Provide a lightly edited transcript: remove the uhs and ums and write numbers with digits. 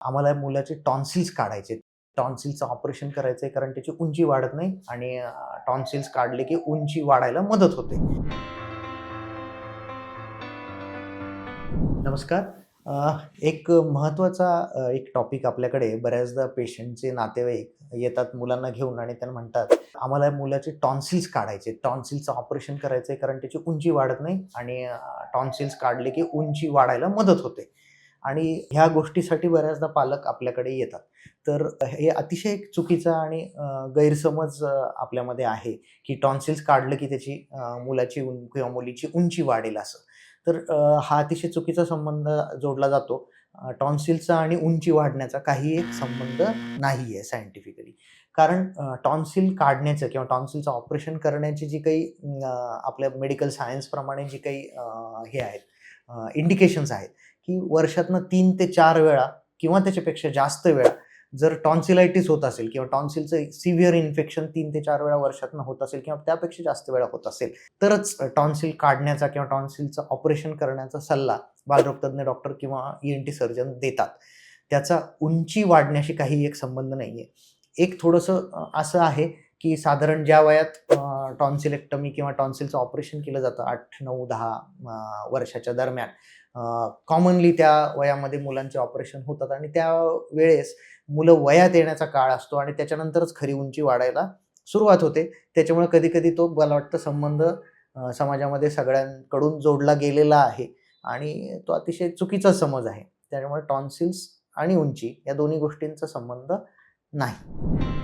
आम्हाला मुलाचे टॉन्सिल्स काढायचे. टॉन्सिलचं ऑपरेशन करायचंय कारण त्याची उंची वाढत नाही आणि टॉन्सिल्स काढले की उंची वाढायला मदत होते. नमस्कार. एक महत्त्वाचा एक टॉपिक आपल्याकडे बऱ्याचदा पेशंटचे नातेवाईक येतात मुलांना घेऊन आणि त्यांना म्हणतात, "आम्हाला मुलाचे टॉन्सिल्स काढायचे. टॉन्सिलचं ऑपरेशन करायचंय कारण त्याची उंची वाढत नाही आणि टॉन्सिल्स काढले की उंची वाढायला मदत होते." आणि ह्या गोष्टीसाठी बऱ्याचदा पालक आपल्याकडे येतात. तर हे अतिशय एक चुकीचा आणि गैरसमज आपल्यामध्ये आहे, की टॉन्सिल्स काढलं की त्याची मुलाची किंवा मुलीची उंची वाढेल असं. तर हा अतिशय चुकीचा संबंध जोडला जातो. टॉन्सिलचा आणि उंची वाढण्याचा काही एक संबंध नाहीये सायंटिफिकली. कारण टॉन्सिल काढण्याचं किंवा टॉन्सिलचं ऑपरेशन करण्याची जी काही आपल्या मेडिकल सायन्सप्रमाणे जी काही हे आहेत इंडिकेशन्स आहेत, की वर्षातनं 3 ते 4 वेळा किंवा त्याच्यापेक्षा जास्त वेळा जर टॉन्सिलायटिस होत असेल किंवा टॉन्सिलचं सिव्हिअर इन्फेक्शन 3 ते 4 वेळा वर्षातनं होत असेल किंवा त्यापेक्षा जास्त वेळा होत असेल, तरच टॉन्सिल काढण्याचा किंवा टॉन्सिलचं ऑपरेशन करण्याचा सल्ला बालरोगतज्ञ डॉक्टर किंवा ई-एन-टी सर्जन देतात. त्याचा उंची वाढण्याशी काही एक संबंध नाहीये. एक थोडंसं असं आहे, की साधारण ज्या वयात टॉन्सिलेक्टमी किंवा टॉन्सिलचं ऑपरेशन केलं जातं 8, 9, 10 वर्षाच्या दरम्यान कॉमनली त्या वयामध्ये मुलांचे ऑपरेशन होतात आणि त्यावेळेस मुलं वयात येण्याचा काळ असतो आणि त्याच्यानंतरच खरी उंची वाढायला सुरुवात होते. त्याच्यामुळे कधी-कधी तो मला वाटतं संबंध समाजामध्ये सगळ्यांकडून जोडला गेलेला आहे आणि तो अतिशय चुकीचा समज आहे. त्याच्यामुळे टॉन्सिल्स आणि उंची या दोन्ही गोष्टींचा संबंध नाही.